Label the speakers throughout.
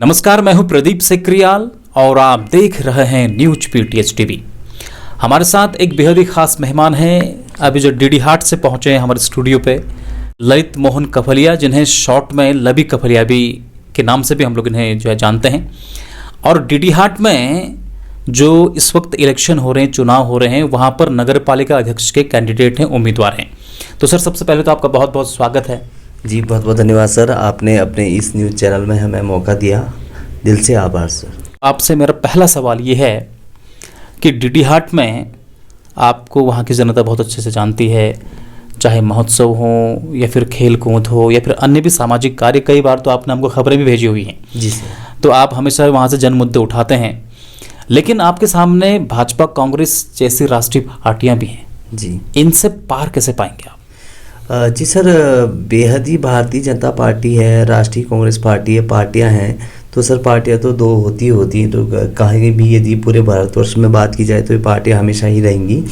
Speaker 1: नमस्कार, मैं हूं प्रदीप सेक्रियाल और आप देख रहे हैं न्यूज पीटीएच टीवी। हमारे साथ एक बेहद ही खास मेहमान हैं, अभी जो डीडी हाट से पहुंचे हैं हमारे स्टूडियो पे, ललित मोहन कफलिया, जिन्हें शॉर्ट में लबी कफलिया भी के नाम से भी हम लोग इन्हें जो है जानते हैं। और डीडी हाट में जो इस वक्त इलेक्शन हो रहे हैं, चुनाव हो रहे हैं, वहाँ पर नगर पालिका अध्यक्ष के कैंडिडेट हैं, उम्मीदवार हैं। तो सर, सबसे पहले तो आपका बहुत बहुत स्वागत है।
Speaker 2: जी, बहुत बहुत धन्यवाद सर, आपने अपने इस न्यूज़ चैनल में हमें मौका दिया, दिल से आभार सर।
Speaker 1: आपसे मेरा पहला सवाल ये है कि डीडी हाट में आपको वहाँ की जनता बहुत अच्छे से जानती है, चाहे महोत्सव हो या फिर खेल कूद हो या फिर अन्य भी सामाजिक कार्य, कई बार तो आपने हमको खबरें भी भेजी हुई हैं।
Speaker 2: जी सर।
Speaker 1: तो आप हमेशा वहाँ से जन मुद्दे उठाते हैं, लेकिन आपके सामने भाजपा, कांग्रेस जैसी राष्ट्रीय पार्टियाँ भी हैं।
Speaker 2: जी,
Speaker 1: इनसे पार कैसे पाएंगे आप?
Speaker 2: जी सर, बेहद ही भारतीय जनता पार्टी है, राष्ट्रीय कांग्रेस पार्टी है, पार्टियां हैं। तो सर, पार्टियां तो दो होती हैं, तो कहीं भी यदि पूरे भारतवर्ष में बात की जाए तो ये पार्टियां हमेशा ही रहेंगी।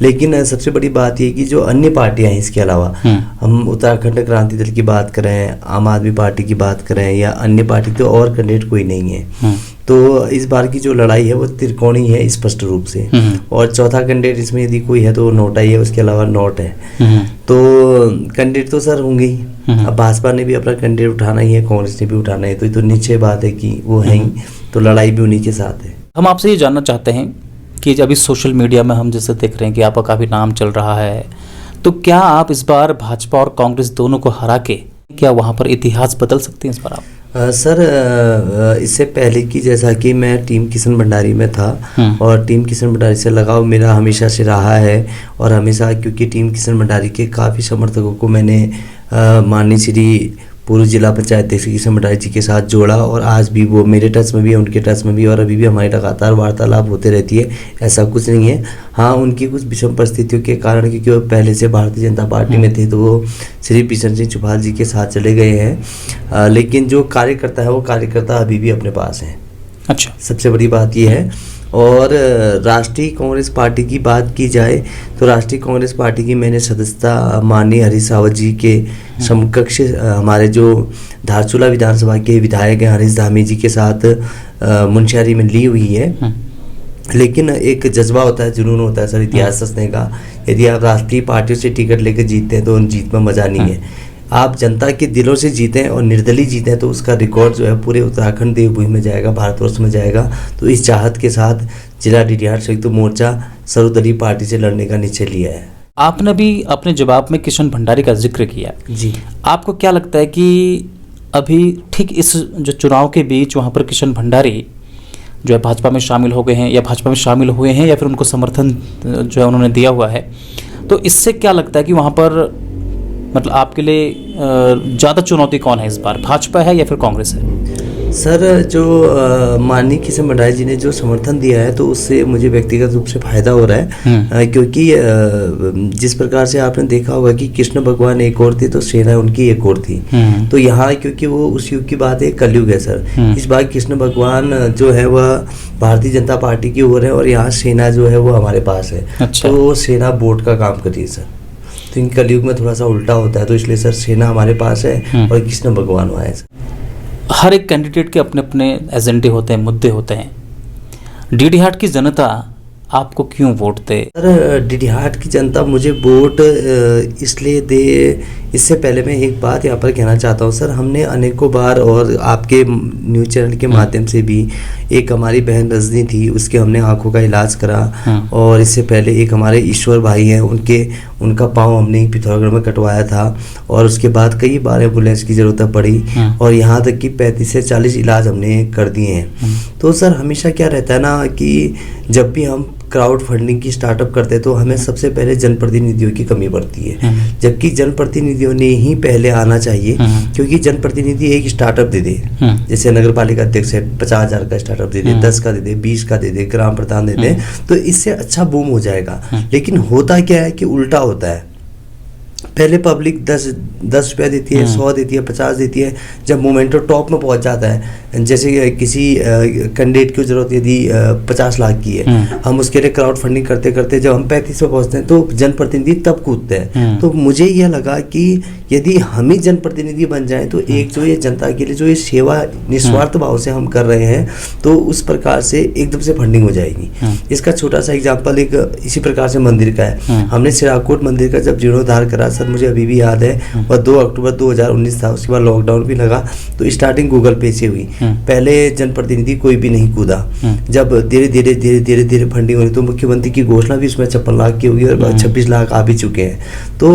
Speaker 2: लेकिन सबसे बड़ी बात ये कि जो अन्य पार्टियां हैं इसके अलावा, हम उत्तराखंड क्रांति दल की बात करें, आम आदमी पार्टी की बात करें या अन्य पार्टी, तो और कैंडिडेट कोई नहीं है। तो इस बार की जो लड़ाई है वो त्रिकोणीय है स्पष्ट रूप से। और चौथा कैंडिडेट इसमें यदि कोई है तो नोटा ही है, उसके अलावा नोट है। तो कैंडिडेट तो सर होंगे ही। अब भाजपा ने भी अपना कैंडिडेट उठाना ही है, कांग्रेस ने भी उठाना है, तो निश्चय बात है कि वो है ही, तो लड़ाई भी उन्हीं के साथ है।
Speaker 1: हम आपसे ये जानना चाहते हैं कि अभी सोशल मीडिया में हम जैसे देख रहे हैं कि आपका काफ़ी नाम चल रहा है, तो क्या आप इस बार भाजपा और कांग्रेस दोनों को हरा के क्या वहाँ पर इतिहास बदल सकते हैं इस बार आप?
Speaker 2: सर, इससे पहले कि जैसा कि मैं टीम किशन भंडारी में था और टीम किशन भंडारी से लगाव मेरा हमेशा से रहा है। और हमेशा, क्योंकि टीम किशन भंडारी के काफ़ी समर्थकों को मैंने माननीय श्री पूर्व जिला पंचायत अध्यक्ष किशन भंडारी जी के साथ जोड़ा, और आज भी वो मेरे टच में भी है, उनके टच में भी, और अभी भी हमारी लगातार वार्तालाप होते रहती है। ऐसा कुछ नहीं है। हाँ, उनकी कुछ विषम परिस्थितियों के कारण, क्योंकि वो पहले से भारतीय जनता पार्टी में थे, तो वो श्री बिशन सिंह चुफाल जी के साथ चले गए हैं। लेकिन जो कार्यकर्ता है वो कार्यकर्ता अभी भी अपने पास हैं।
Speaker 1: अच्छा,
Speaker 2: सबसे बड़ी बात ये है। और राष्ट्रीय कांग्रेस पार्टी की बात की जाए तो राष्ट्रीय कांग्रेस पार्टी की मैंने सदस्यता माननीय हरीश रावत जी के समकक्ष हमारे जो धारचूला विधानसभा के विधायक हैं हरीश धामी जी के साथ मुंशियारी में ली हुई है। लेकिन एक जज्बा होता है, जुनून होता है सर इतिहास रचने का। यदि आप राष्ट्रीय पार्टियों से टिकट लेकर जीतते हैं तो उन जीत में मज़ा नहीं है। आप जनता के दिलों से जीतें और निर्दलीय जीतें तो उसका रिकॉर्ड जो है पूरे उत्तराखंड देवभूमि में जाएगा, भारतवर्ष में जाएगा। तो इस चाहत के साथ जिला डीडी हाट संयुक्त मोर्चा सर्वदलीय पार्टी से लड़ने का निश्चय लिया है।
Speaker 1: आपने भी अपने जवाब में किशन भंडारी का जिक्र किया।
Speaker 2: जी,
Speaker 1: आपको क्या लगता है कि अभी ठीक इस जो चुनाव के बीच वहाँ पर किशन भंडारी जो है भाजपा में शामिल हो गए हैं, या भाजपा में शामिल हुए हैं, या फिर उनको समर्थन जो है उन्होंने दिया हुआ है, तो इससे क्या लगता है कि वहाँ पर मतलब आपके लिए ज़्यादा चुनौती कौन है इस बार, भाजपा है या फिर कांग्रेस है?
Speaker 2: सर, जो माननीय किशन भंडारी जी ने जो समर्थन दिया है तो उससे मुझे व्यक्तिगत रूप से फायदा हो रहा है। क्योंकि जिस प्रकार से आपने देखा होगा कि कृष्ण भगवान एक और थे तो सेना उनकी एक और थी। तो यहाँ क्योंकि वो उस युग की बात है, कलयुग है सर। इस बार कृष्ण भगवान जो है वह भारतीय जनता पार्टी की ओर है और यहाँ सेना जो है वो हमारे पास है।
Speaker 1: अच्छा।
Speaker 2: तो वो सेना बोर्ड का काम कर रही है सर। तो इन कलयुग में थोड़ा सा उल्टा होता है, तो इसलिए सर सेना हमारे पास है और कृष्ण भगवान वहाँ है।
Speaker 1: हर एक कैंडिडेट के अपने अपने एजेंडे होते हैं, मुद्दे होते हैं। डीडी हाट की जनता आपको क्यों वोट दे?
Speaker 2: सर, डीडी हाट की जनता मुझे वोट इसलिए दे, इससे पहले मैं एक बात यहाँ पर कहना चाहता हूँ सर। हमने अनेकों बार और आपके न्यूज़ चैनल के माध्यम से भी, एक हमारी बहन रजनी थी, उसके हमने आंखों का इलाज करा। और इससे पहले एक हमारे ईश्वर भाई हैं, उनका पाँव हमने पिथौरागढ़ में कटवाया था। और उसके बाद कई बार एम्बुलेंस की ज़रूरत पड़ी और यहाँ तक कि 35 से 40 इलाज हमने कर दिए हैं। तो सर, हमेशा क्या रहता है ना कि जब भी हम क्राउड फंडिंग की स्टार्टअप करते हैं तो हमें सबसे पहले जनप्रतिनिधियों की कमी पड़ती है। जबकि जनप्रतिनिधियों ने ही पहले आना चाहिए, क्योंकि जनप्रतिनिधि एक स्टार्टअप दे दे, जैसे नगर पालिका अध्यक्ष है 50,000 का स्टार्टअप दे दे, 10 का दे दे, 20 का दे दे, ग्राम प्रधान दे दे, तो इससे अच्छा बूम हो जाएगा। लेकिन होता क्या है कि उल्टा होता है। पहले पब्लिक 10 रुपया देती है, 100 देती है, 50 देती है। जब मोमेंटो टॉप में पहुंच जाता है, जैसे किसी कैंडिडेट की जरूरत यदि 50 लाख की है, हम उसके लिए क्राउड फंडिंग करते करते जब हम 35 पे पहुंचते हैं तो जनप्रतिनिधि तब कूदते हैं। तो मुझे यह लगा कि यदि हम ही जनप्रतिनिधि बन जाएं तो एक जो ये जनता के लिए जो ये सेवा निस्वार्थ भाव से हम कर रहे हैं, तो उस प्रकार से एकदम से फंडिंग हो जाएगी। इसका छोटा सा एग्जाम्पल एक इसी प्रकार से मंदिर का है। हमने सिराकोट मंदिर का जब जीर्णोद्धार करा सर, मुझे अभी भी याद है, और 2 अक्टूबर 2019 था। उसके बाद लॉकडाउन भी लगा, तो स्टार्टिंग गूगल पे से हुई। पहले जनप्रतिनिधि कोई भी नहीं कूदा। जब धीरे धीरे फंडिंग हो रही तो मुख्यमंत्री की घोषणा भी उसमें 56 लाख की होगी और 26 लाख आ भी चुके हैं। तो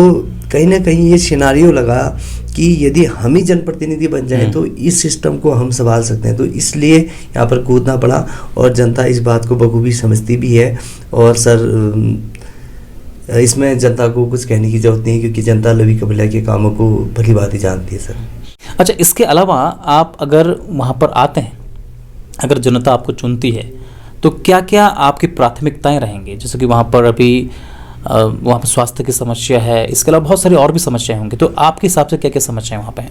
Speaker 2: कहीं ना कहीं ये सिनारियो लगा कि यदि हम ही जनप्रतिनिधि बन जाए तो इस सिस्टम को हम संभाल सकते हैं। तो इसलिए यहाँ पर कूदना पड़ा, और जनता इस बात को बखूबी समझती भी है। और सर इसमें जनता को कुछ कहने की जरूरत नहीं, क्योंकि जनता लवी कबीला के कामों को भली भांति जानती है सर।
Speaker 1: अच्छा, इसके अलावा आप अगर वहाँ पर आते हैं, अगर जनता आपको चुनती है, तो क्या क्या आपकी प्राथमिकताएं रहेंगी? जैसे कि वहाँ पर अभी वहाँ पर स्वास्थ्य की समस्या है, इसके अलावा बहुत सारी और भी समस्याएं होंगी, तो आपके हिसाब से क्या क्या समस्याएं वहाँ पे हैं?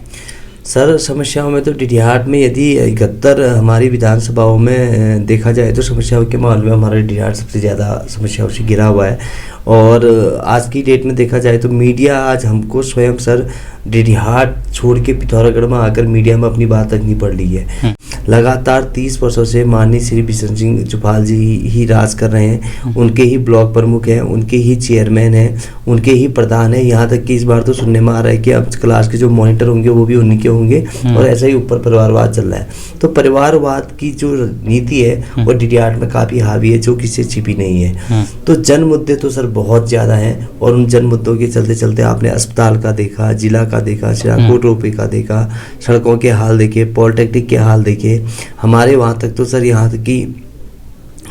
Speaker 2: सर समस्याओं में तो डिडिहाट में यदि 71 हमारी विधानसभाओं में देखा जाए तो समस्याओं के मामले में हमारा डिडिहाट सबसे ज़्यादा समस्याओं से घिरा हुआ है। और आज की डेट में देखा जाए तो मीडिया आज हमको स्वयं सर डिडिहाट छोड़ के पिथौरागढ़ में आकर मीडिया में अपनी बात रखनी पड़ रही है। लगातार 30 वर्षों से माननीय श्री बिशन सिंह चुफाल जी ही राज कर रहे हैं। उनके ही ब्लॉक प्रमुख हैं, उनके ही चेयरमैन हैं, उनके ही प्रधान हैं। यहाँ तक कि इस बार तो सुनने में आ रहा है कि अब क्लास के जो मॉनिटर होंगे वो भी उन्हीं के होंगे, और ऐसा ही ऊपर परिवारवाद चल रहा है। तो परिवारवाद की जो नीति है वो डिडिहाट में काफ़ी हावी है, जो किसी छिपी नहीं है। तो जन मुद्दे तो सर बहुत ज़्यादा हैं, और उन जन मुद्दों के चलते चलते आपने अस्पताल का देखा, जिला का देखा, सिराकोट रोपवे का देखा, सड़कों के हाल देखे, पॉलिटेक्निक के हाल देखे। हमारे वहाँ तक तो सर यहाँ तक कि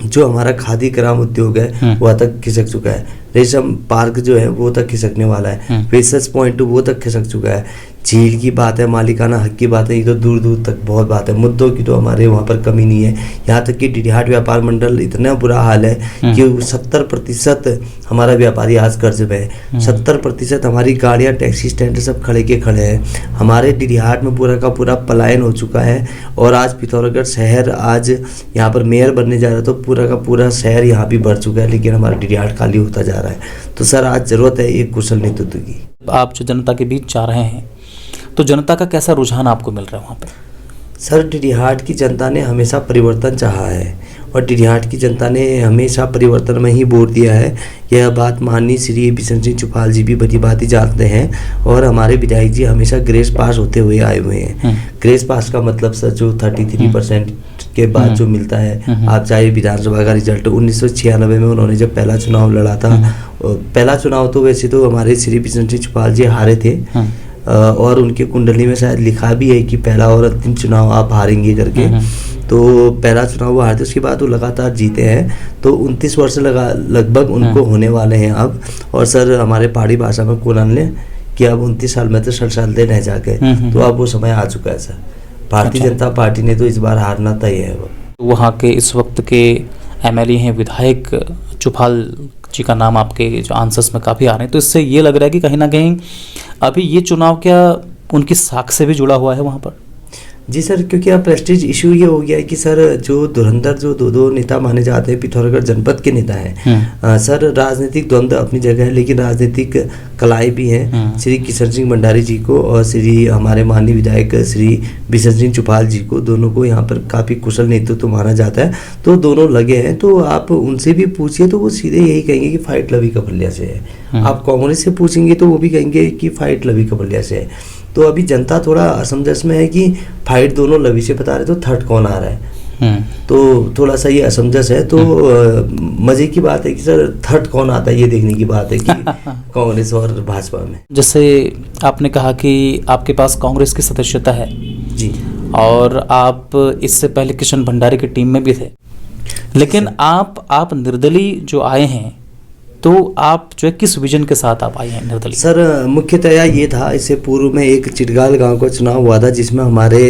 Speaker 2: जो हमारा खादी ग्राम उद्योग है वह तक खिसक चुका है। रेशम पार्क जो है वो तक खिसकने वाला है। रिसर्च पॉइंट वो तक खिसक चुका है। झील की बात है, मालिकाना हक की बात है, ये तो दूर दूर तक बहुत बात है। मुद्दों की तो हमारे वहाँ पर कमी नहीं है। यहाँ तक कि डिडिहाट व्यापार मंडल इतना बुरा हाल है कि 70% हमारा व्यापारी आज कर्ज में है। 70% हमारी गाड़ियाँ, टैक्सी स्टैंड सब खड़े के खड़े हैं। हमारे डिडिहाट में पूरा का पूरा पलायन हो चुका है। और आज पिथौरागढ़ शहर आज यहाँ पर मेयर बनने जा रहा है, तो पूरा का पूरा शहर यहाँ भी बढ़ चुका है, लेकिन हमारा डिडिहाट खाली होता जा रहा है। तो सर आज जरूरत है एक कुशल नेतृत्व की।
Speaker 1: आप जो जनता के बीच जा रहे हैं, तो जनता का कैसा रुझान आपको मिल रहा है वहाँ पे?
Speaker 2: सर डिडिहाट की जनता ने हमेशा परिवर्तन चाहा है, और डिडिहाट की जनता ने हमेशा परिवर्तन में ही वोट दिया है। यह बात माननीय श्री बिशन सिंह चुफाल जी भी भली बात ही जानते हैं। और हमारे विधायक जी हमेशा ग्रेस पास होते हुए आए हुए हैं। ग्रेस पास का मतलब सर जो 33% के बाद जो मिलता है, आप चाहे विधानसभा का रिजल्ट 1996 में उन्होंने जब पहला चुनाव लड़ा था, पहला चुनाव तो वैसे तो हमारे श्री बिशन सिंह चुफाल जी हारे थे, और उनके कुंडली में शायद लिखा भी है कि पहला और अंतिम चुनाव आप हारेंगे करके। तो पहला चुनाव वो हारते, उसके बाद वो लगातार जीते हैं। तो 29 वर्ष लगभग उनको होने वाले हैं अब। और सर हमारे पहाड़ी भाषा में कोलन लें कि अब 29 साल में तो 60 साल दे रह जाके, तो अब वो समय आ चुका है सर। भारतीय जनता पार्टी ने तो इस बार हारना तय है।
Speaker 1: वहाँ के इस वक्त के MLA हैं, विधायक चुफाल जी का नाम आपके जो आंसर्स में काफ़ी आ रहे हैं, तो इससे ये लग रहा है कि कहीं ना कहीं अभी ये चुनाव क्या उनकी साख से भी जुड़ा हुआ है वहाँ पर?
Speaker 2: जी सर, क्योंकि अब प्रेस्टीज इशू ये हो गया है कि सर जो धुरंधर जो दो नेता माने जाते हैं पिथौरागढ़ जनपद के नेता हैं, सर राजनीतिक द्वंद्व अपनी जगह है, लेकिन राजनीतिक कलाई भी है। श्री किशन सिंह भंडारी जी को और श्री हमारे माननीय विधायक श्री बिशन सिंह चुफाल जी को, दोनों को यहाँ पर काफ़ी कुशल नेतृत्व माना जाता है। तो दोनों लगे हैं, तो आप उनसे भी पूछिए तो वो सीधे यही कहेंगे कि फाइट लवी कबलिया से है। आप कांग्रेस से पूछेंगे तो वो भी कहेंगे कि फाइट लवी कबलिया से है। तो अभी जनता थोड़ा असमंजस में है कि फाइट दोनों लवी से बता रहे, तो थर्ड कौन आ रहा है। तो थोड़ा सा ये असमंजस है। तो मजे की बात है कि सर थर्ड कौन आता है, ये देखने की बात है कि कांग्रेस और भाजपा में।
Speaker 1: जैसे आपने कहा कि आपके पास कांग्रेस की सदस्यता है
Speaker 2: जी,
Speaker 1: और आप इससे पहले किशन भंडारी की टीम में भी थे, लेकिन आप निर्दलीय जो आए हैं, तो आप जो है किस विजन के साथ आप आए हैं निर्दलीय?
Speaker 2: सर मुख्यतया ये था, इससे पूर्व में एक चिटगाल गांव का चुनाव हुआ था, जिसमें हमारे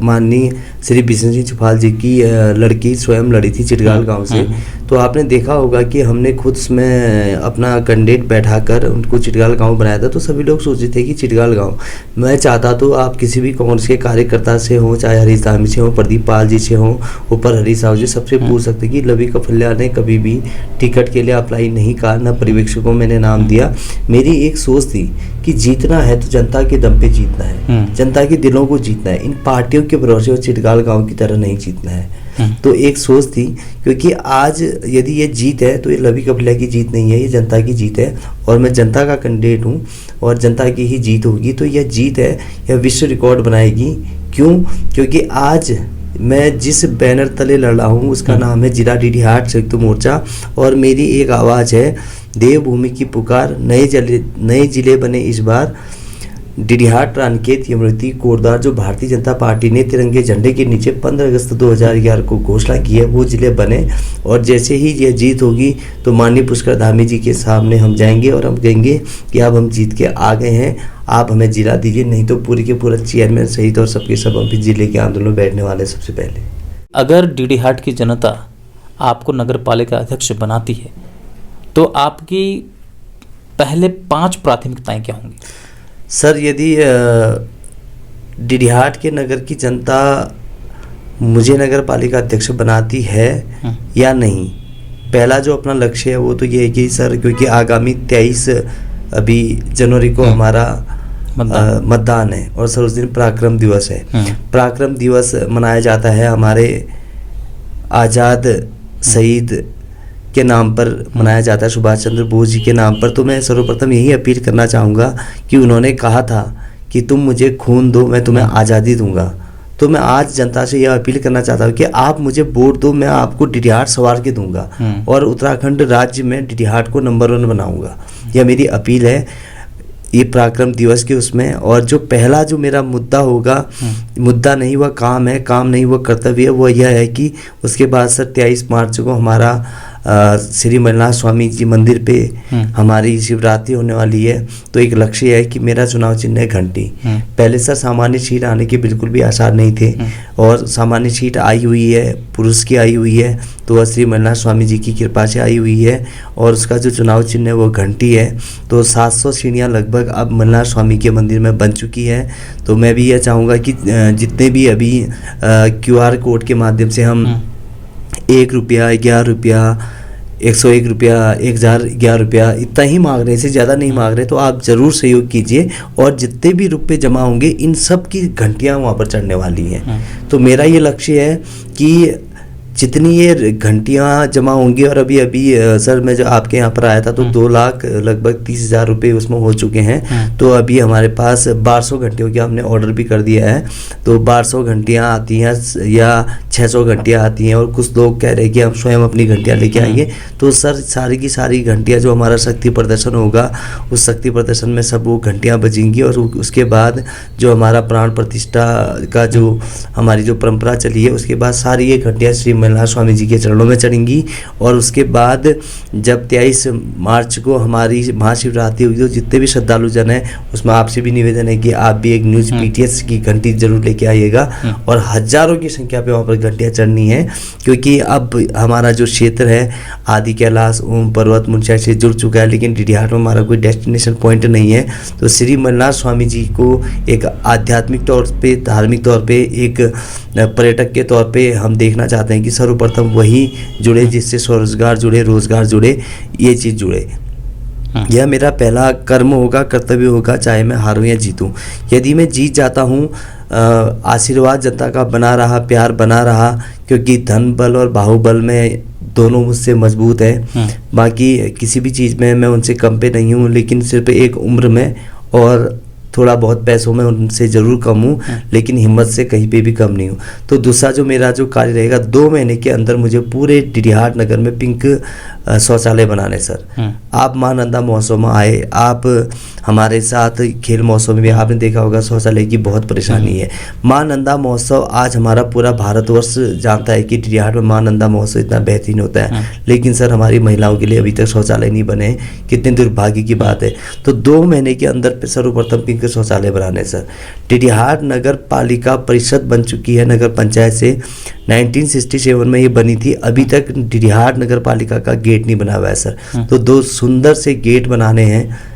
Speaker 2: माननीय श्री बिशन सिंह चुफाल जी की लड़की स्वयं लड़ी थी चिटगाल गांव से। तो आपने देखा होगा कि हमने खुद उसमें अपना कैंडिडेट बैठाकर उनको चिटगाल गांव बनाया था। तो सभी लोग सोचते थे कि चिटगाल गांव, मैं चाहता तो आप किसी भी कांग्रेस के कार्यकर्ता से हो, चाहे हरीश धामी से हो, प्रदीप पाल जी से हो, ऊपर हरीश साहू जी, सबसे पूछ सकते कि लवी कफल्या ने कभी भी टिकट के लिए अप्लाई नहीं कहा, न पर्यवेक्षकों को मैंने नाम दिया। मेरी एक सोच थी कि जीतना है तो जनता के दम पे जीतना है, जनता के दिलों को जीतना है, इन पार्टियों के भरोसे और चिटगाल गांव की तरह नहीं जीतना है। तो एक सोच थी, क्योंकि आज यदि ये जीत है तो ये लवी कफल्या की जीत नहीं है, ये जनता की जीत है और मैं जनता का कैंडिडेट हूँ और जनता की ही जीत होगी। तो यह जीत है, यह विश्व रिकॉर्ड बनाएगी। क्यों? क्योंकि आज मैं जिस बैनर तले लड़ रहा हूँ उसका नाम है जिला डीडीहाट संयुक्त मोर्चा और मेरी एक आवाज़ है देवभूमि की पुकार, नए जिले बने इस बार, डीडीहाट, रानकेत, यमुनोत्री, कोटद्वार, जो भारतीय जनता पार्टी ने तिरंगे झंडे के नीचे 15 अगस्त 2011 को घोषणा की है, वो जिले बने। और जैसे ही यह जीत होगी तो माननीय पुष्कर धामी जी के सामने हम जाएंगे और हम कहेंगे कि अब हम जीत के आ गए हैं, आप हमें जिला दीजिए, नहीं तो पूरी के पूरा चेयरमैन सहित और सबके सब हम जिले के आंदोलन में बैठने वाले। सबसे पहले
Speaker 1: अगर डीडीहाट की जनता आपको नगर पालिका अध्यक्ष बनाती है तो आपकी पहले 5 प्राथमिकताएं क्या होंगी?
Speaker 2: सर, यदि डीडीहाट के नगर की जनता मुझे नगर पालिका अध्यक्ष बनाती है या नहीं, पहला जो अपना लक्ष्य है वो तो ये है कि सर, क्योंकि आगामी 23 अभी जनवरी को हमारा मतदान है और सर उस दिन पराक्रम दिवस है। पराक्रम दिवस मनाया जाता है हमारे आज़ाद शहीद के नाम पर मनाया जाता है, सुभाष चंद्र बोस जी के नाम पर। तो मैं सर्वप्रथम यही अपील करना चाहूँगा कि उन्होंने कहा था कि तुम मुझे खून दो, मैं तुम्हें आज़ादी दूंगा। तो मैं आज जनता से यह अपील करना चाहता हूँ कि आप मुझे वोट दो, मैं आपको डीडीहाट संवार के दूंगा और उत्तराखंड राज्य में डीडीहाट को नंबर 1 बनाऊंगा। यह मेरी अपील है ये पराक्रम दिवस के उसमें। और जो पहला जो मेरा मुद्दा होगा, मुद्दा नहीं वह काम है, काम नहीं वह कर्तव्य है, वो यह है कि उसके बाद सर 23 मार्च को हमारा श्री मल्लनाथ स्वामी जी मंदिर पे हमारी शिवरात्रि होने वाली है। तो एक लक्ष्य है कि मेरा चुनाव चिन्ह है घंटी। पहले सर सामान्य सीट आने के बिल्कुल भी आसार नहीं थे और सामान्य सीट आई हुई है, पुरुष की आई हुई है, तो वह श्री मल्लनाथ स्वामी जी की कृपा से आई हुई है और उसका जो चुनाव चिन्ह है वो घंटी है। तो 700 सीढ़ियाँ लगभग अब मल्लनाथ स्वामी के मंदिर में बन चुकी है। तो मैं भी यह चाहूँगा कि जितने भी अभी QR कोड के माध्यम से हम 1 रुपया, 11 रुपया, 101 रुपया, 1011 रुपया इतना ही मांग रहे हैं, इससे ज़्यादा नहीं मांग रहे। तो आप ज़रूर सहयोग कीजिए और जितने भी रुपए जमा होंगे इन सब की घंटियाँ वहाँ पर चढ़ने वाली हैं। तो मेरा ये लक्ष्य है कि जितनी ये घंटियाँ जमा होंगी, और अभी सर मैं जो आपके यहाँ पर आया था तो 2 लाख लगभग 30,000 रुपये उसमें हो चुके हैं। तो अभी हमारे पास 1200 घंटियों की हमने ऑर्डर भी कर दिया है। तो 1200 घंटियाँ आती हैं या 600 घंटियाँ आती हैं और कुछ लोग कह रहे हैं कि हम स्वयं अपनी घंटियाँ लेके आएंगे। तो सर सारी की सारी घंटियाँ जो हमारा शक्ति प्रदर्शन होगा, उस शक्ति प्रदर्शन में सब वो घंटियाँ बजेंगी और उसके बाद जो हमारा प्राण प्रतिष्ठा का जो हमारी जो परंपरा चली है, उसके बाद सारी ये घंटियाँ श्री मल्लनाथ स्वामी जी के चरणों में चढ़ेंगी। और उसके बाद जब 23 मार्च को हमारी महाशिवरात्रि हुई तो जितने भी श्रद्धालु जन हैं उसमें आपसे भी निवेदन है कि आप भी एक न्यूज़ PTS की घंटी जरूर लेके आइएगा और हजारों की संख्या पे वहाँ पर घंटियाँ चढ़नी है। क्योंकि अब हमारा जो क्षेत्र है आदि कैलाश, ओम पर्वत, मुंशिया से जुड़ चुका है, लेकिन डीडीहाट में हमारा कोई डेस्टिनेशन पॉइंट नहीं है। तो श्री मल्लनाथ स्वामी जी को एक आध्यात्मिक तौर पे, धार्मिक तौर पे, एक पर्यटक के तौर पे हम देखना चाहते हैं कि सर्वप्रथम वही जुड़े जिससे स्वरोजगार जुड़े, रोजगार जुड़े, ये चीज़ जुड़े। यह मेरा पहला कर्म होगा, कर्तव्य होगा, चाहे मैं हारूं या जीतूं। यदि मैं जीत जाता हूं, आशीर्वाद जनता का बना रहा, प्यार बना रहा, क्योंकि धन बल और बाहुबल में दोनों मुझसे मजबूत हैं। बाकी किसी भी चीज़ में मैं उनसे कम पे नहीं हूँ, लेकिन सिर्फ एक उम्र में और थोड़ा बहुत पैसों में उनसे ज़रूर कम हूँ, लेकिन हिम्मत से कहीं पे भी कम नहीं हूँ। तो दूसरा जो मेरा जो कार्य रहेगा, 2 महीने के अंदर मुझे पूरे डीडीहाट नगर में पिंक शौचालय बनाने। सर आप महानंदा महोत्सव में आए, आप हमारे साथ खेल महोत्सव में भी आपने देखा होगा शौचालय की बहुत परेशानी है। महानंदा महोत्सव आज हमारा पूरा भारतवर्ष जानता है कि डीडीहाट में महानंदा महोत्सव इतना बेहतरीन होता है, लेकिन सर हमारी महिलाओं के लिए अभी तक शौचालय नहीं बने, कितने दुर्भाग्य की बात है। तो 2 महीने के अंदर सर्वप्रथम पिंक के शौचालय बनाने हैं सर। डीडीहाट नगर पालिका परिषद बन चुकी है नगर पंचायत से, 1967 में ये बनी थी। अभी तक डीडीहाट नगर पालिका का गेट नहीं बना हुआ है सर। तो 2 सुंदर से गेट बनाने हैं,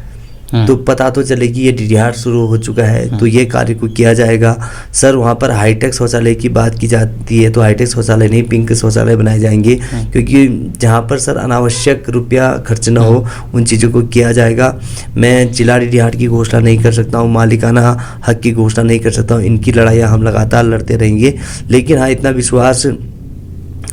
Speaker 2: तो पता तो चले कि ये डीडीहाट शुरू हो चुका है, तो ये कार्य को किया जाएगा सर। वहाँ पर हाईटेक शौचालय की बात की जाती है, तो हाईटेक शौचालय नहीं, पिंक शौचालय बनाए जाएंगे, क्योंकि जहाँ पर सर अनावश्यक रुपया खर्च ना हो उन चीज़ों को किया जाएगा। मैं जिला डीडीहाट की घोषणा नहीं कर सकता हूँ, मालिकाना हक की घोषणा नहीं कर सकता हूँ, इनकी लड़ाइयाँ हम लगातार लड़ते रहेंगे। लेकिन हाँ, इतना विश्वास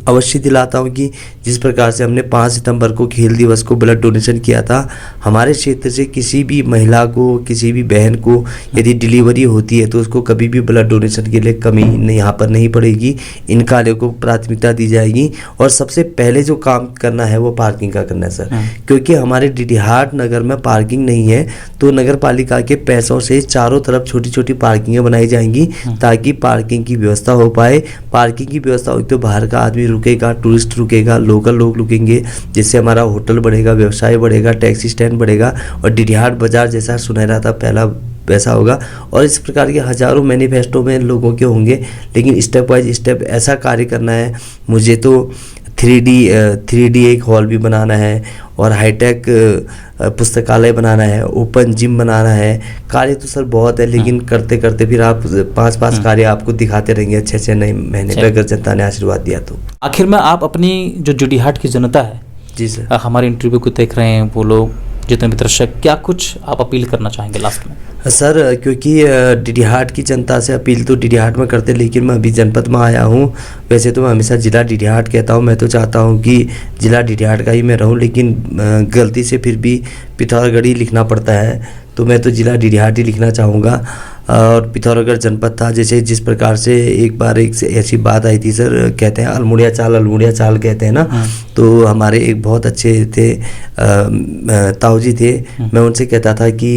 Speaker 2: अवश्य दिलाता हूँ कि जिस प्रकार से हमने 5 सितंबर को खेल दिवस को ब्लड डोनेशन किया था, हमारे क्षेत्र से किसी भी महिला को, किसी भी बहन को यदि डिलीवरी होती है तो उसको कभी भी ब्लड डोनेशन के लिए कमी यहाँ पर नहीं पड़ेगी। इन कार्यों को प्राथमिकता दी जाएगी। और सबसे पहले जो काम करना है वो पार्किंग का करना है सर, क्योंकि हमारे डीडीहाट नगर में पार्किंग नहीं है, तो नगर पालिका के पैसों से चारों तरफ छोटी छोटी पार्किंगें बनाई जाएंगी ताकि पार्किंग की व्यवस्था हो पाए। पार्किंग की व्यवस्था हो तो बाहर का आदमी रुकेगा, टूरिस्ट रुकेगा, लोकल लोग रुकेंगे, जिससे हमारा होटल बढ़ेगा, व्यवसाय बढ़ेगा, टैक्सी स्टैंड बढ़ेगा और डीडीहाट बाजार जैसा सुनहरा था पहला वैसा होगा। और इस प्रकार के हजारों मैनिफेस्टो में लोगों के होंगे, लेकिन स्टेप बाय स्टेप ऐसा कार्य करना है। मुझे तो 3D एक हॉल भी बनाना है और हाईटेक पुस्तकालय बनाना है, ओपन जिम बनाना है। कार्य तो सर बहुत है, लेकिन करते करते फिर आप 5 कार्य आपको दिखाते रहेंगे 6 नए महीने पे, अगर जनता ने आशीर्वाद दिया तो।
Speaker 1: आखिर में आप अपनी जो डीडीहाट की जनता है,
Speaker 2: जी सर,
Speaker 1: हमारे इंटरव्यू को देख रहे हैं वो लोग, जितने भी दर्शक, क्या कुछ आप अपील करना चाहेंगे लास्ट में?
Speaker 2: सर, क्योंकि डीडीहाट की जनता से अपील तो डीडीहाट में करते, लेकिन मैं अभी जनपद में आया हूँ। वैसे तो मैं हमेशा जिला डीडीहाट कहता हूँ, मैं तो चाहता हूँ कि जिला डीडीहाट का ही मैं रहूँ, लेकिन गलती से फिर भी पिथौरागढ़ ही लिखना पड़ता है, तो मैं तो जिला डीडीहाट ही लिखना चाहूँगा। और पिथौरागढ़ जनपद था, जैसे जिस प्रकार से एक बार एक ऐसी बात आई थी सर, कहते हैं अल्मोड़िया चाल कहते हैं ना, तो हमारे एक बहुत अच्छे थे ताऊ जी थे, मैं उनसे कहता था कि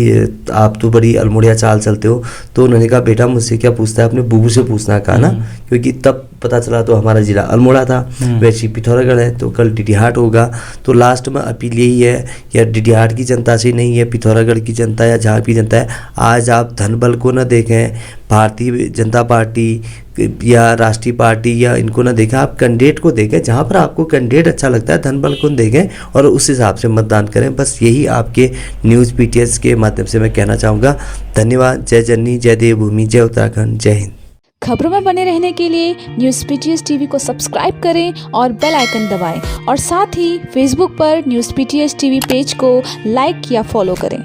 Speaker 2: आप तो बड़ी अल्मोड़िया चाल चलते हो, तो उन्होंने कहा बेटा मुझसे क्या पूछता है, अपने बूबू से पूछना, कहा ना, क्योंकि तब पता चला तो हमारा जिला अल्मोड़ा था, वैसे ही पिथौरागढ़ है, तो कल डीडीहाट होगा। तो लास्ट में अपील यही है, या डीडीहाट की जनता से नहीं है, पिथौरागढ़ की जनता या जहाँ की जनता है, आज आप धन बल को न देखें, भारतीय जनता पार्टी या राष्ट्रीय पार्टी या इनको ना देखें, आप कैंडिडेट को देखें, जहाँ पर आपको कैंडिडेट अच्छा लगता है धन बल को देखें और उस हिसाब से मतदान करें। बस यही आपके न्यूज़ पीटीएस के माध्यम से मैं कहना चाहूँगा। धन्यवाद। जय जननी, जय देवभूमि, जय उत्तराखंड, जय हिंद।
Speaker 3: खबरों में बने रहने के लिए न्यूज़ पीटीएस टीवी को सब्सक्राइब करें और बेल आइकन दबाएं, और साथ ही फेसबुक पर न्यूज़ पीटीएस टीवी पेज को लाइक या फॉलो करें।